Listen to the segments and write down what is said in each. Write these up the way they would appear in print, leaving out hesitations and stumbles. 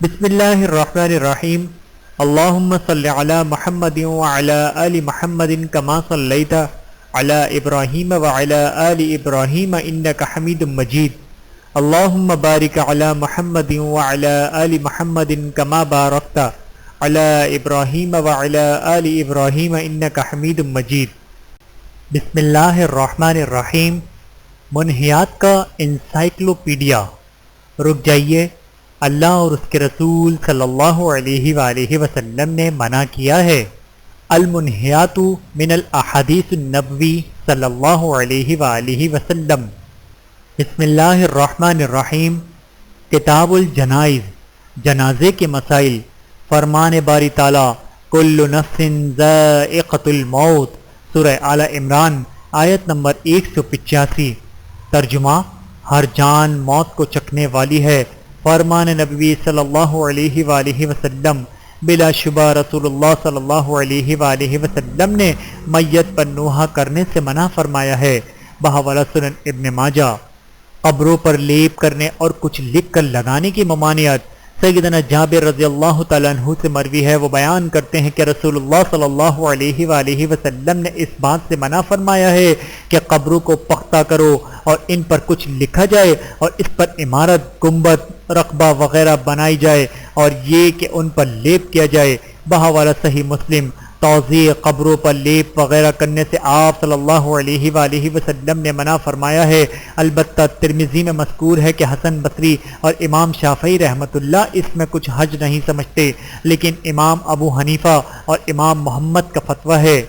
بسم اللہ الرحمن الرحیم اللہم صلی علی محمد وعلی آل محمد کما صلیت علی ابراہیم وعلی آل ابراہیم انک حمید مجید اللہم بارک علی محمد وعلی آل محمد کما بارکت علی ابراہیم وعلی آل ابراہیم انک حمید مجید۔ بسم اللہ الرحمن الرحیم۔ منہیات کا انسائکلوپیڈیا۔ رک جائیے، اللہ اور اس کے رسول صلی اللہ علیہ وآلہ وسلم نے منع کیا ہے۔ المنہیات من الاحادیث النبوی صلی اللہ علیہ وآلہ وسلم۔ بسم اللہ الرحمن الرحیم۔ کتاب الجنائز، جنازے کے مسائل۔ فرمان باری تعالی کل نفس ذائقۃ الموت، سورہ آل عمران آیت نمبر 185۔ ترجمہ: ہر جان موت کو چکھنے والی ہے۔ فرمان نبوی صلی اللہ علیہ وآلہ وسلم۔ بلا شبہ رسول اللہ صلی اللہ علیہ وآلہ وسلم نے میت پر نوحہ کرنے سے منع فرمایا ہے۔ بحوالہ سنن ابن ماجہ۔ قبروں پر لیپ کرنے اور کچھ لکھ کر لگانے کی ممانعت۔ سیدنا جابر رضی اللہ تعالیٰ عنہ سے مروی ہے، وہ بیان کرتے ہیں کہ رسول اللہ صلی اللہ علیہ وآلہ وسلم نے اس بات سے منع فرمایا ہے کہ قبروں کو پختہ کرو اور ان پر کچھ لکھا جائے اور اس پر عمارت، گنبد، رقبہ وغیرہ بنائی جائے اور یہ کہ ان پر لیپ کیا جائے۔ بحوالہ صحیح مسلم۔ توزیع قبروں پر لیپ وغیرہ کرنے سے آپ صلی اللہ علیہ وآلہ وسلم نے منع فرمایا ہے۔ البتہ ترمذی میں مذکور ہے کہ حسن بصری اور امام شافعی رحمۃ اللہ اس میں کچھ حرج نہیں سمجھتے، لیکن امام ابو حنیفہ اور امام محمد کا فتویٰ ہے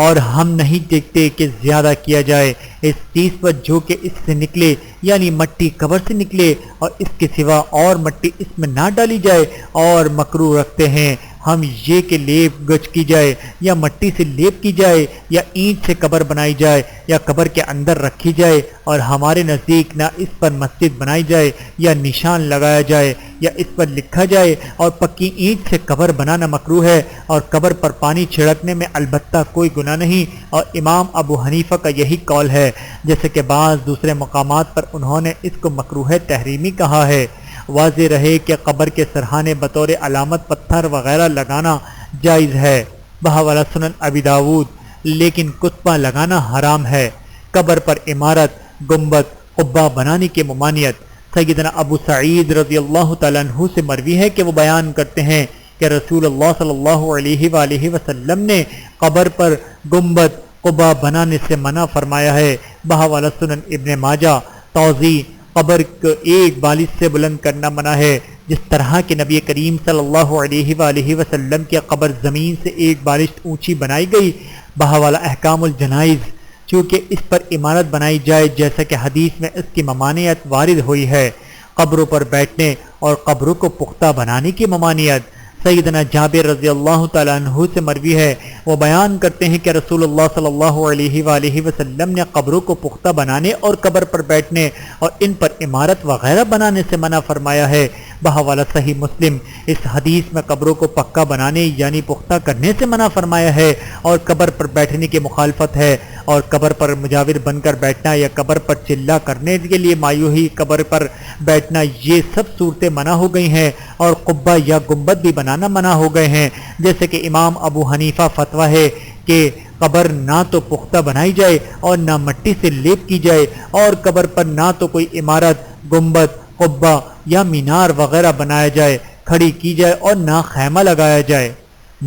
اور ہم نہیں دیکھتے کہ زیادہ کیا جائے اس چیز پر جو کہ اس سے نکلے، یعنی مٹی قبر سے نکلے اور اس کے سوا اور مٹی اس میں نہ ڈالی جائے، اور مکروہ رکھتے ہیں ہم یہ کہ لیپ گچ کی جائے یا مٹی سے لیپ کی جائے یا اینٹ سے قبر بنائی جائے یا قبر کے اندر رکھی جائے، اور ہمارے نزدیک نہ اس پر مسجد بنائی جائے یا نشان لگایا جائے یا اس پر لکھا جائے، اور پکی اینٹ سے قبر بنانا مکروہ ہے، اور قبر پر پانی چھڑکنے میں البتہ کوئی گناہ نہیں، اور امام ابو حنیفہ کا یہی قول ہے، جیسے کہ بعض دوسرے مقامات پر انہوں نے اس کو مکروہ تحریمی کہا ہے۔ واضح رہے کہ قبر کے سرحانے بطور علامت پتھر وغیرہ لگانا جائز ہے۔ بحوالہ سنن ابی داود۔ لیکن کتبہ لگانا حرام ہے۔ قبر پر عمارت، گنبد، قبہ بنانے کی ممانعت۔ سیدنا ابو سعید رضی اللہ تعالیٰ عنہ سے مروی ہے کہ وہ بیان کرتے ہیں کہ رسول اللہ صلی اللہ علیہ وآلہ وسلم نے قبر پر گنبد، قبہ بنانے سے منع فرمایا ہے۔ بحوالہ سنن ابن ماجہ۔ توضیح: قبر کو ایک بالش سے بلند کرنا منع ہے، جس طرح کہ نبی کریم صلی اللہ علیہ وآلہ وسلم کی قبر زمین سے ایک بالش اونچی بنائی گئی۔ بحوالہ احکام الجنائز۔ چونکہ اس پر عمارت بنائی جائے جیسا کہ حدیث میں اس کی ممانعت وارد ہوئی ہے۔ قبروں پر بیٹھنے اور قبروں کو پختہ بنانے کی ممانعت۔ سیدنا جابر رضی اللہ تعالیٰ عنہ سے مروی ہے، وہ بیان کرتے ہیں کہ رسول اللہ صلی اللہ علیہ وآلہ وسلم نے قبروں کو پختہ بنانے اور قبر پر بیٹھنے اور ان پر عمارت وغیرہ بنانے سے منع فرمایا ہے۔ بحوالہ صحیح مسلم۔ اس حدیث میں قبروں کو پکا بنانے یعنی پختہ کرنے سے منع فرمایا ہے اور قبر پر بیٹھنے کی مخالفت ہے، اور قبر پر مجاور بن کر بیٹھنا یا قبر پر چلہ کرنے کے لیے مایوہی قبر پر بیٹھنا، یہ سب صورتیں منع ہو گئی ہیں، اور قبہ یا گنبد بھی بنانا منع ہو گئے ہیں، جیسے کہ امام ابو حنیفہ فتویٰ ہے کہ قبر نہ تو پختہ بنائی جائے اور نہ مٹی سے لیپ کی جائے، اور قبر پر نہ تو کوئی عمارت، گنبد، قبہ یا مینار وغیرہ بنایا جائے، کھڑی کی جائے، اور نہ خیمہ لگایا جائے۔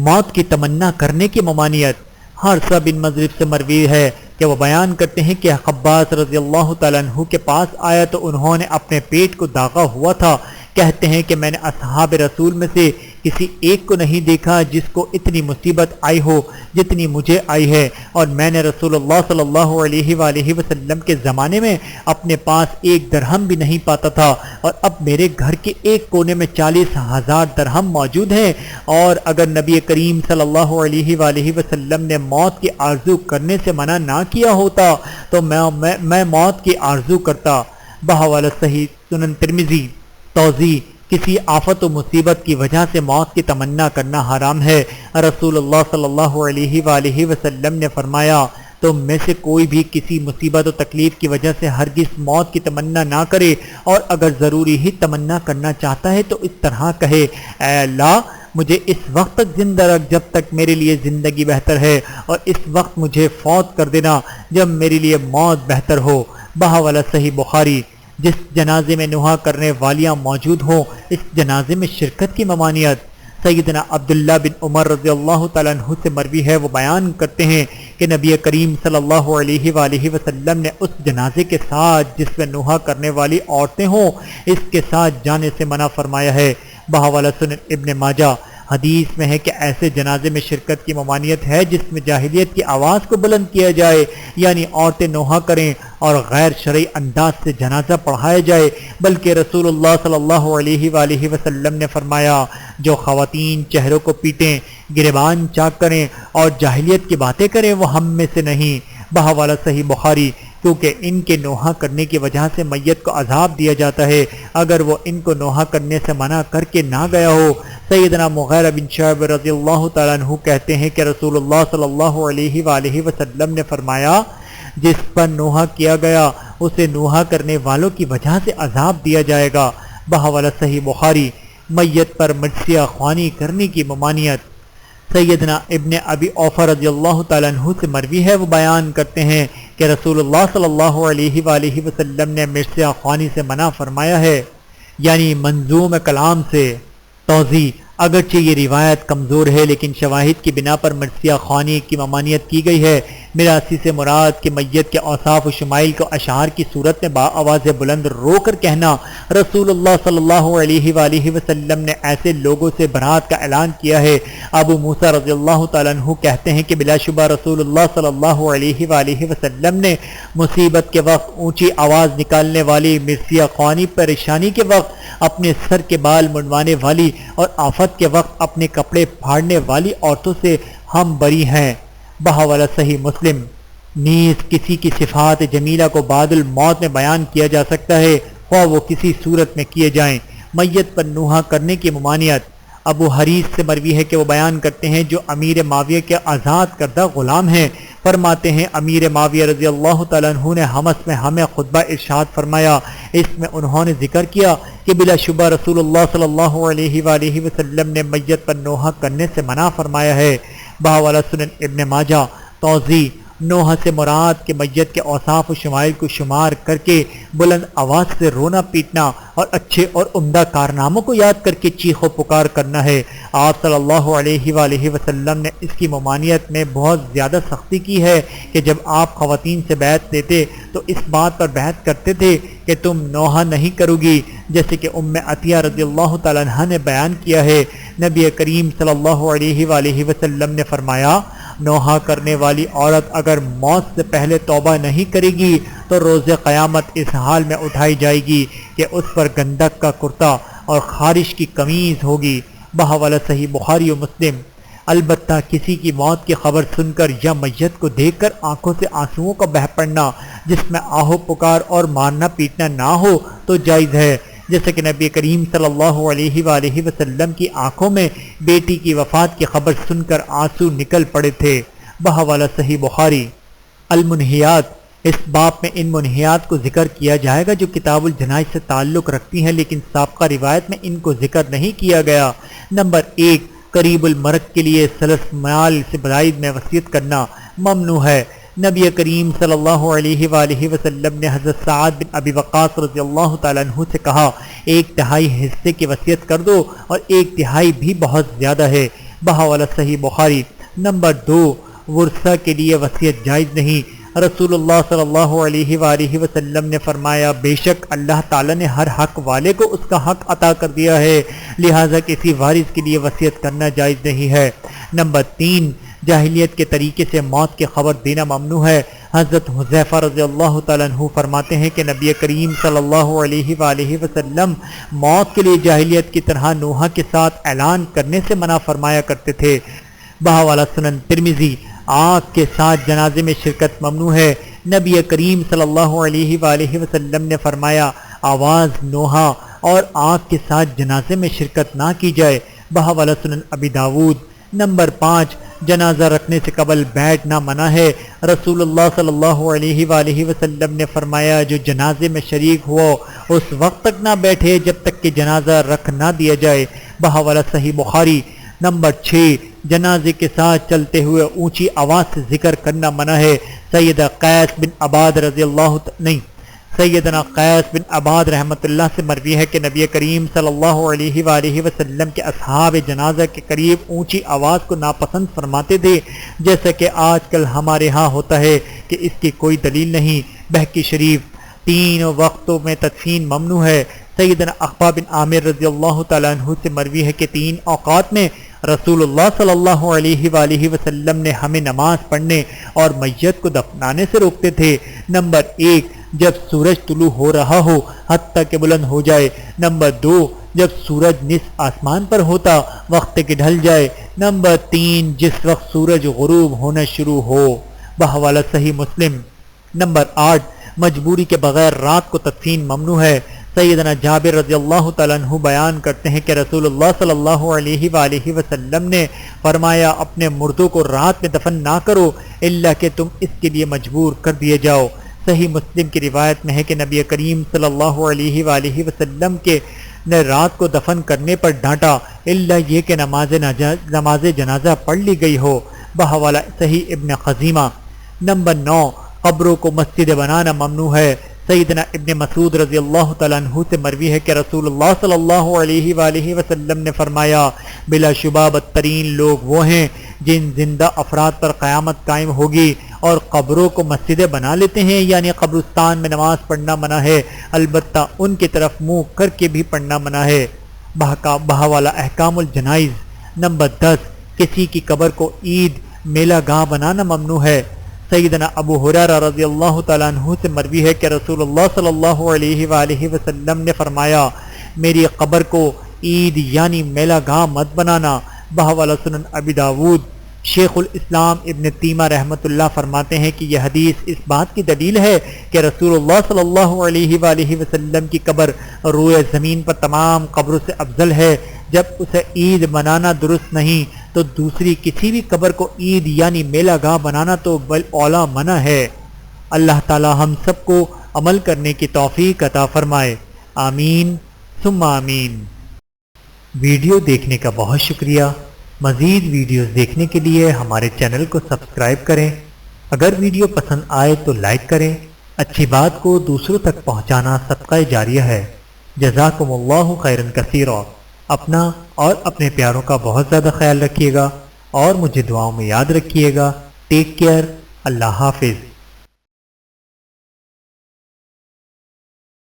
موت کی تمنا کرنے کی ممانعت۔ حارثہ بن مضرب سے مروی ہے کہ وہ بیان کرتے ہیں کہ خباز رضی اللہ تعالیٰ عنہ کے پاس آیا تو انہوں نے اپنے پیٹ کو داغا ہوا تھا۔ کہتے ہیں کہ میں نے اصحاب رسول میں سے کسی ایک کو نہیں دیکھا جس کو اتنی مصیبت آئی ہو جتنی مجھے آئی ہے، اور میں نے رسول اللہ صلی اللہ علیہ وآلہ وسلم کے زمانے میں اپنے پاس ایک درہم بھی نہیں پاتا تھا، اور اب میرے گھر کے ایک کونے میں 40,000 درہم موجود ہیں، اور اگر نبی کریم صلی اللہ علیہ وآلہ وسلم نے موت کی آرزو کرنے سے منع نہ کیا ہوتا تو میں موت کی آرزو کرتا۔ بحوالہ صحیح سنن ترمذی۔ توضیح: کسی آفت و مصیبت کی وجہ سے موت کی تمنا کرنا حرام ہے۔ رسول اللہ صلی اللہ علیہ وآلہ وسلم نے فرمایا، تم میں سے کوئی بھی کسی مصیبت و تکلیف کی وجہ سے ہرگز موت کی تمنا نہ کرے، اور اگر ضروری ہی تمنا کرنا چاہتا ہے تو اس طرح کہے، اے اللہ مجھے اس وقت تک زندہ رکھ جب تک میرے لیے زندگی بہتر ہے، اور اس وقت مجھے فوت کر دینا جب میرے لیے موت بہتر ہو۔ بہاولہ صحیح بخاری۔ جس جنازے میں نوحہ کرنے والیاں موجود ہوں اس جنازے میں شرکت کی ممانعت۔ سیدنا عبداللہ بن عمر رضی اللہ تعالیٰ عنہ سے مروی ہے، وہ بیان کرتے ہیں کہ نبی کریم صلی اللہ علیہ وآلہ وسلم نے اس جنازے کے ساتھ جس میں نوحہ کرنے والی عورتیں ہوں اس کے ساتھ جانے سے منع فرمایا ہے۔ بحوالہ سنن ابن ماجہ۔ حدیث میں ہے کہ ایسے جنازے میں شرکت کی ممانعت ہے جس میں جاہلیت کی آواز کو بلند کیا جائے، یعنی عورتیں نوحہ کریں اور غیر شرعی انداز سے جنازہ پڑھایا جائے، بلکہ رسول اللہ صلی اللہ علیہ وآلہ وسلم نے فرمایا جو خواتین چہروں کو پیٹیں، گریبان چاک کریں اور جاہلیت کی باتیں کریں وہ ہم میں سے نہیں۔ بحوالہ صحیح بخاری۔ کیونکہ ان کے نوحہ کرنے کی وجہ سے میت کو عذاب دیا جاتا ہے اگر وہ ان کو نوحہ کرنے سے منع کر کے نہ گیا ہو۔ سیدنا مغیرہ بن شعبہ رضی اللہ تعالیٰ عنہ کہتے ہیں کہ رسول اللہ صلی اللہ علیہ وآلہ وسلم نے فرمایا جس پر نوحہ کیا گیا اسے نوحہ کرنے والوں کی وجہ سے عذاب دیا جائے گا۔ بحوالہ صحیح بخاری۔ میت پر مرثیہ خوانی کرنے کی ممانعت۔ سیدنا ابن ابی اوفی رضی اللہ تعالیٰ عنہ سے مروی ہے، وہ بیان کرتے ہیں کہ رسول اللہ صلی اللہ علیہ وآلہ وسلم نے مرثیہ خوانی سے منع فرمایا ہے، یعنی منظوم کلام سے۔ توضیح: اگرچہ یہ روایت کمزور ہے لیکن شواہد کی بنا پر مرثیہ خوانی کی ممانعت کی گئی ہے۔ میراثی سے مراد کہ میت کے اوصاف و شمائل کو اشعار کی صورت میں بآواز بلند رو کر کہنا۔ رسول اللہ صلی اللہ علیہ وآلہ وسلم نے ایسے لوگوں سے برات کا اعلان کیا ہے۔ ابو موسیٰ رضی اللہ تعالیٰ عنہ کہتے ہیں کہ بلا شبہ رسول اللہ صلی اللہ علیہ وآلہ وسلم نے مصیبت کے وقت اونچی آواز نکالنے والی، مرثیہ خوانی پریشانی کے وقت اپنے سر کے بال منڈوانے والی اور آفت کے وقت اپنے کپڑے پھاڑنے والی عورتوں سے ہم بری ہیں۔ بحوالہ صحیح مسلم۔ نیز کسی کی صفات جمیلہ کو بعد الموت میں بیان کیا جا سکتا ہے، خواہ وہ کسی صورت میں کیے جائیں۔ میت پر نوحہ کرنے کی ممانعت۔ ابو حریث سے مروی ہے کہ وہ بیان کرتے ہیں جو امیر معاویہ کے آزاد کردہ غلام ہیں، فرماتے ہیں امیر معاویہ رضی اللہ تعالیٰ عنہ نے حمص میں ہمیں خطبہ ارشاد فرمایا، اس میں انہوں نے ذکر کیا کہ بلا شبہ رسول اللہ صلی اللہ علیہ وآلہ وسلم نے میت پر نوحہ کرنے سے منع فرمایا ہے۔ بحوالہ سنن ابن ماجہ۔ توضیح: نوحہ سے مراد کہ میت کے اوصاف و شمائل کو شمار کر کے بلند آواز سے رونا پیٹنا اور اچھے اور عمدہ کارناموں کو یاد کر کے چیخ و پکار کرنا ہے۔ آپ صلی اللہ علیہ وآلہ وسلم نے اس کی ممانعت میں بہت زیادہ سختی کی ہے کہ جب آپ خواتین سے بیعت لیتے تو اس بات پر بیعت کرتے تھے کہ تم نوحہ نہیں کرو گی، جیسے کہ ام عطیہ رضی اللہ تعالیٰ عنہ نے بیان کیا ہے۔ نبی کریم صلی اللہ علیہ وآلہ وسلم نے فرمایا نوحہ کرنے والی عورت اگر موت سے پہلے توبہ نہیں کرے گی تو روز قیامت اس حال میں اٹھائی جائے گی کہ اس پر گندک کا کرتا اور خارش کی قمیض ہوگی۔ بحوالہ صحیح بخاری و مسلم۔ البتہ کسی کی موت کی خبر سن کر یا میت کو دیکھ کر آنکھوں سے آنسوؤں کا بہہ پڑنا جس میں آہو پکار اور مارنا پیٹنا نہ ہو تو جائز ہے، جیسے کہ نبی کریم صلی اللہ علیہ وآلہ وسلم کی آنکھوں میں بیٹی کی وفات کی خبر سن کر آنسو نکل پڑے تھے۔ بحوالہ صحیح بخاری۔ المنہیات۔ اس باب میں ان منہیات کو ذکر کیا جائے گا جو کتاب الجنائز سے تعلق رکھتی ہیں لیکن سابقہ روایت میں ان کو ذکر نہیں کیا گیا۔ نمبر 1، قریب المرگ کے لیے ثلث مال سے زائد میں وصیت کرنا ممنوع ہے۔ نبی کریم صلی اللہ علیہ وآلہ وسلم نے حضرت سعد بن ابی وقاص رضی اللہ تعالیٰ عنہ سے کہا 1/3 حصے کی وصیت کر دو اور 1/3 بھی بہت زیادہ ہے۔ بحوالہ صحیح بخاری۔ نمبر 2، ورثہ کے لیے وصیت جائز نہیں۔ رسول اللہ صلی اللہ علیہ وآلہ وسلم نے فرمایا بے شک اللہ تعالیٰ نے ہر حق والے کو اس کا حق عطا کر دیا ہے، لہٰذا کسی وارث کے لیے وصیت کرنا جائز نہیں ہے۔ نمبر 3، جاہلیت کے طریقے سے موت کی خبر دینا ممنوع ہے۔ حضرت حذیفہ رضی اللہ تعالیٰ عنہ فرماتے ہیں کہ نبی کریم صلی اللہ علیہ وآلہ وسلم موت کے لیے جاہلیت کی طرح نوحہ کے ساتھ اعلان کرنے سے منع فرمایا کرتے تھے۔ بحوالہ سنن ترمذی۔ آنکھ کے ساتھ جنازے میں شرکت ممنوع ہے۔ نبی کریم صلی اللہ علیہ وآلہ وسلم نے فرمایا آواز نوحہ اور آنکھ کے ساتھ جنازے میں شرکت نہ کی جائے۔ بحوالہ سنن ابی داود۔ نمبر 5، جنازہ رکھنے سے قبل بیٹھنا منع ہے۔ رسول اللہ صلی اللہ علیہ وآلہ وسلم نے فرمایا جو جنازے میں شریک ہو اس وقت تک نہ بیٹھے جب تک کہ جنازہ رکھ نہ دیا جائے۔ بحوالہ صحیح بخاری۔ نمبر 6، جنازے کے ساتھ چلتے ہوئے اونچی آواز سے ذکر کرنا منع ہے۔ سیدنا قیس بن عباد رحمۃ اللہ سے مروی ہے کہ نبی کریم صلی اللہ علیہ وآلہ وسلم کے اصحاب جنازہ کے قریب اونچی آواز کو ناپسند فرماتے تھے، جیسا کہ آج کل ہمارے ہاں ہوتا ہے کہ اس کی کوئی دلیل نہیں۔ بہقی شریف۔ 3 وقتوں میں تدفین ممنوع ہے۔ سیدنا عقبہ بن عامر رضی اللہ تعالیٰ عنہ سے مروی ہے کہ 3 اوقات میں رسول اللہ صلی اللہ علیہ وآلہ وسلم نے ہمیں نماز پڑھنے اور میت کو دفنانے سے روکتے تھے۔ نمبر 1، جب سورج طلوع ہو رہا ہو حتیٰ کہ بلند ہو جائے۔ نمبر 2، جب سورج نصف آسمان پر ہوتا وقت کہ ڈھل جائے۔ نمبر 3، جس وقت سورج غروب ہونا شروع ہو۔ بحوالہ صحیح مسلم۔ نمبر 8، مجبوری کے بغیر رات کو تدفین ممنوع ہے۔ سیدنا جابر رضی اللہ تعالیٰ عنہ بیان کرتے ہیں کہ رسول اللہ صلی اللہ علیہ وآلہ وسلم نے فرمایا اپنے مردوں کو رات میں دفن نہ کرو الا کہ تم اس کے لیے مجبور کر دیے جاؤ۔ صحیح مسلم کی روایت میں ہے کہ نبی کریم صلی اللہ علیہ وآلہ وسلم کے نے رات کو دفن کرنے پر ڈانٹا الا یہ کہ نماز جنازہ پڑھ لی گئی ہو۔ بحوالہ صحیح ابن خزیمہ۔ نمبر 9، قبروں کو مسجد بنانا ممنوع ہے۔ سیدنا ابن مسعود رضی اللہ تعالیٰ عنہ سے مروی ہے کہ رسول اللہ صلی اللہ علیہ وآلہ وسلم نے فرمایا بلا شبہ بدترین لوگ وہ ہیں جن زندہ افراد پر قیامت قائم ہوگی اور قبروں کو مسجدیں بنا لیتے ہیں، یعنی قبرستان میں نماز پڑھنا منع ہے، البتہ ان کی طرف منہ کر کے بھی پڑھنا منع ہے۔ بحوالہ احکام الجنائز۔ نمبر 10، کسی کی قبر کو عید میلہ گاہ بنانا ممنوع ہے۔ سیدنا ابو ہریرہ رضی اللہ تعالیٰ عنہ سے مروی ہے کہ رسول اللہ صلی اللہ علیہ وآلہ وسلم نے فرمایا میری قبر کو عید یعنی میلہ گاہ مت بنانا۔ بحوالہ سنن ابی داود۔ شیخ الاسلام ابن تیمیہ رحمۃ اللہ فرماتے ہیں کہ یہ حدیث اس بات کی دلیل ہے کہ رسول اللہ صلی اللہ علیہ وآلہ وسلم کی قبر روئے زمین پر تمام قبروں سے افضل ہے۔ جب اسے عید بنانا درست نہیں تو دوسری کسی بھی قبر کو عید یعنی میلہ گاہ بنانا تو بالاولیٰ منع ہے۔ اللہ تعالی ہم سب کو عمل کرنے کی توفیق عطا فرمائے، آمین ثم آمین۔ ویڈیو دیکھنے کا بہت شکریہ۔ مزید ویڈیوز دیکھنے کے لیے ہمارے چینل کو سبسکرائب کریں۔ اگر ویڈیو پسند آئے تو لائک کریں۔ اچھی بات کو دوسروں تک پہنچانا صدقہ جاریہ ہے۔ جزاکم اللہ خیرا کثیرا۔ اپنا اور اپنے پیاروں کا بہت زیادہ خیال رکھیے گا اور مجھے دعاؤں میں یاد رکھیے گا۔ Take care. اللہ حافظ۔